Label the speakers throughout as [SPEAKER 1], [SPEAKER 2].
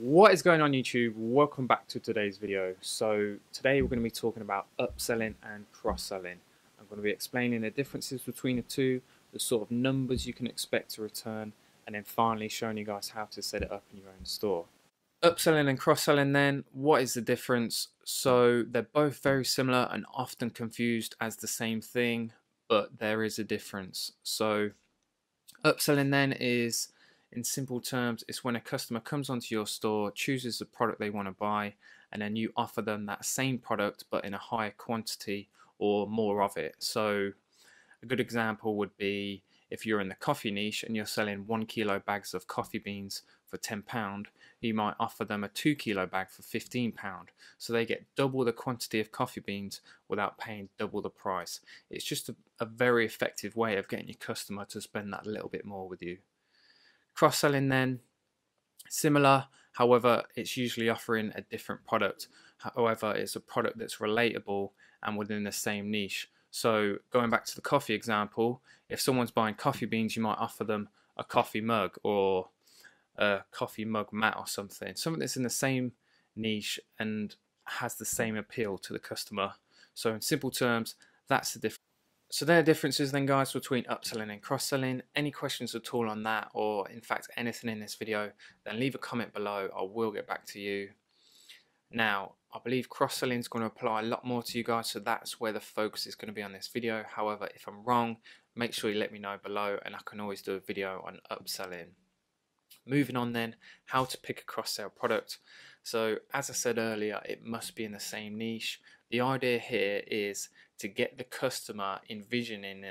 [SPEAKER 1] What is going on YouTube? Welcome back to today's video. So today we're going to be talking about upselling and cross-selling. I'm going to be explaining the differences between the two, the sort of numbers you can expect to return, and then finally showing you guys how to set it up in your own store. Upselling and cross-selling then, what is the difference? So they're both very similar and often confused as the same thing, but there is a difference. So upselling then is, in simple terms, it's when a customer comes onto your store, chooses the product they want to buy, and then you offer them that same product but in a higher quantity or more of it. So a good example would be if you're in the coffee niche and you're selling 1 kilo bags of coffee beans for £10, you might offer them a 2 kilo bag for £15. So they get double the quantity of coffee beans without paying double the price. It's just a very effective way of getting your customer to spend that little bit more with you. Cross-selling then, similar, however, it's usually offering a different product. However, it's a product that's relatable and within the same niche. So going back to the coffee example, if someone's buying coffee beans, you might offer them a coffee mug or a coffee mug mat or something that's in the same niche and has the same appeal to the customer. So in simple terms, that's the difference. So there are differences then, guys, between upselling and cross-selling. Any questions at all on that, or in fact anything in this video, then leave a comment below. I will get back to you. Now, I believe cross-selling is going to apply a lot more to you guys, so that's where the focus is going to be on this video. However, if I'm wrong, make sure you let me know below, and I can always do a video on upselling. Moving on then, how to pick a cross-sell product. So as I said earlier, it must be in the same niche. The idea here is to get the customer envisioning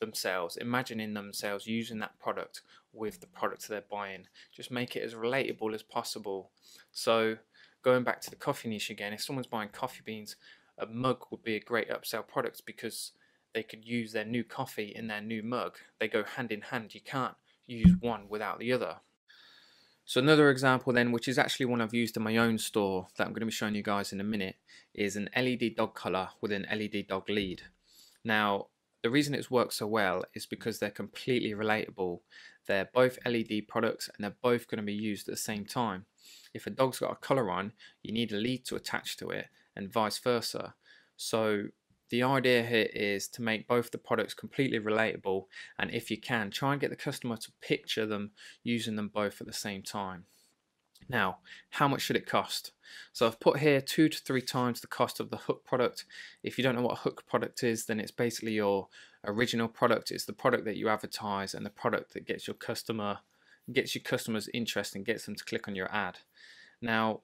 [SPEAKER 1] themselves, imagining themselves using that product with the product they're buying. Just make it as relatable as possible. So going back to the coffee niche again, if someone's buying coffee beans, a mug would be a great upsell product because they could use their new coffee in their new mug. They go hand in hand. You can't use one without the other. So another example then, which is actually one I've used in my own store that I'm going to be showing you guys in a minute, is an LED dog collar with an LED dog lead. Now, the reason it's worked so well is because they're completely relatable. They're both LED products and they're both going to be used at the same time. If a dog's got a collar on, you need a lead to attach to it and vice versa. So the idea here is to make both the products completely relatable, and if you can, try and get the customer to picture them using them both at the same time. Now, how much should it cost? So I've put here 2 to 3 times the cost of the hook product. If you don't know what a hook product is, then it's basically your original product. It's the product that you advertise and the product that gets your customers interest and gets them to click on your ad. Now,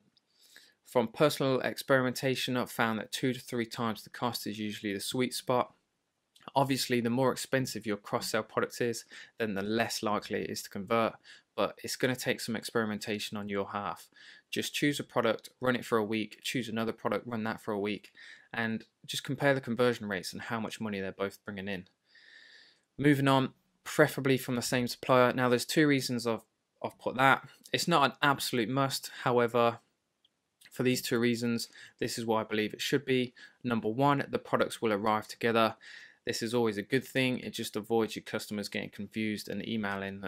[SPEAKER 1] from personal experimentation, I've found that 2 to 3 times the cost is usually the sweet spot. Obviously, the more expensive your cross-sell product is, then the less likely it is to convert, but it's going to take some experimentation on your half. Just choose a product, run it for a week, choose another product, run that for a week, and just compare the conversion rates and how much money they're both bringing in. Moving on, preferably from the same supplier. Now, there's 2 reasons I've put that. It's not an absolute must, however, for these 2 reasons, this is why I believe it should be. Number 1, the products will arrive together. This is always a good thing. It just avoids your customers getting confused and emailing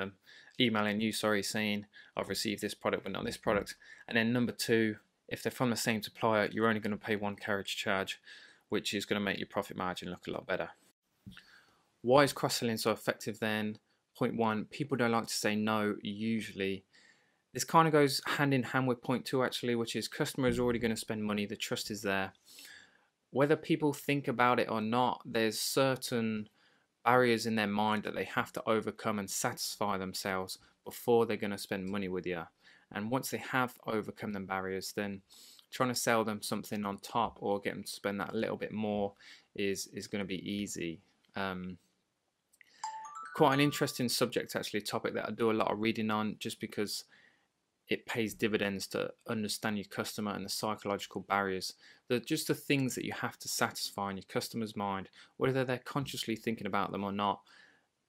[SPEAKER 1] you, saying, I've received this product but not this product. And then number 2, if they're from the same supplier, you're only going to pay 1 carriage charge, which is going to make your profit margin look a lot better. Why is cross-selling so effective then? Point 1, people don't like to say no usually. This kind of goes hand in hand with point 2 actually, which is customer is already going to spend money, the trust is there. Whether people think about it or not, there's certain barriers in their mind that they have to overcome and satisfy themselves before they're going to spend money with you. And once they have overcome them barriers, then trying to sell them something on top or get them to spend that little bit more is going to be easy. Quite an interesting subject actually, a topic that I do a lot of reading on just because it pays dividends to understand your customer and the psychological barriers. They're just the things that you have to satisfy in your customer's mind, whether they're consciously thinking about them or not.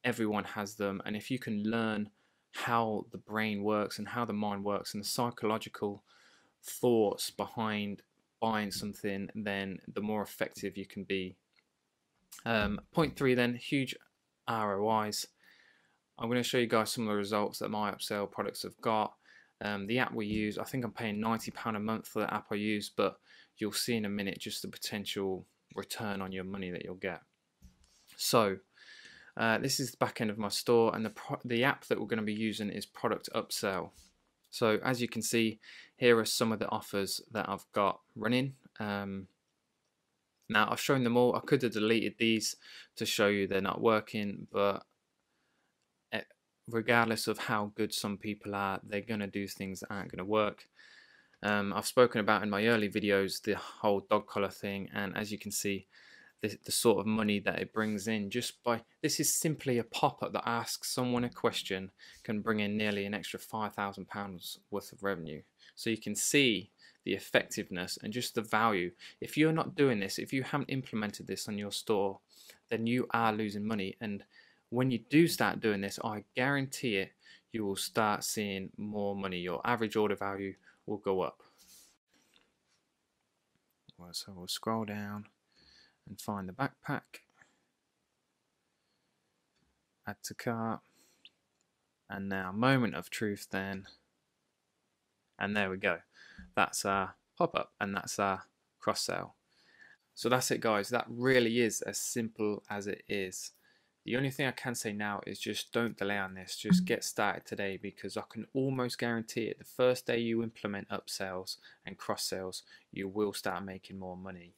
[SPEAKER 1] Everyone has them, and if you can learn how the brain works and how the mind works and the psychological thoughts behind buying something, then the more effective you can be. Point 3 then, huge ROIs. I'm going to show you guys some of the results that my upsell products have got. The app we use, I think I'm paying £90 a month for the app I use, but you'll see in a minute just the potential return on your money that you'll get. So this is the back end of my store, and the app that we're going to be using is Product Upsell. So as you can see, here are some of the offers that I've got running. Now I've shown them all. I could have deleted these to show you they're not working, but regardless of how good some people are, they're going to do things that aren't going to work. I've spoken about in my early videos the whole dog collar thing, and as you can see, the sort of money that it brings in just by, this is simply a pop-up that asks someone a question, can bring in nearly an extra £5,000 worth of revenue. So you can see the effectiveness and just the value. If you're not doing this, if you haven't implemented this on your store, then you are losing money. And when you do start doing this, I guarantee it, you will start seeing more money. Your average order value will go up. Well, so we'll scroll down and find the backpack, add to cart, and now moment of truth then, and there we go. That's our pop-up and that's our cross-sell. So that's it, guys. That really is as simple as it is. The only thing I can say now is just don't delay on this. Just get started today, because I can almost guarantee it, the first day you implement upsells and cross-sells, you will start making more money.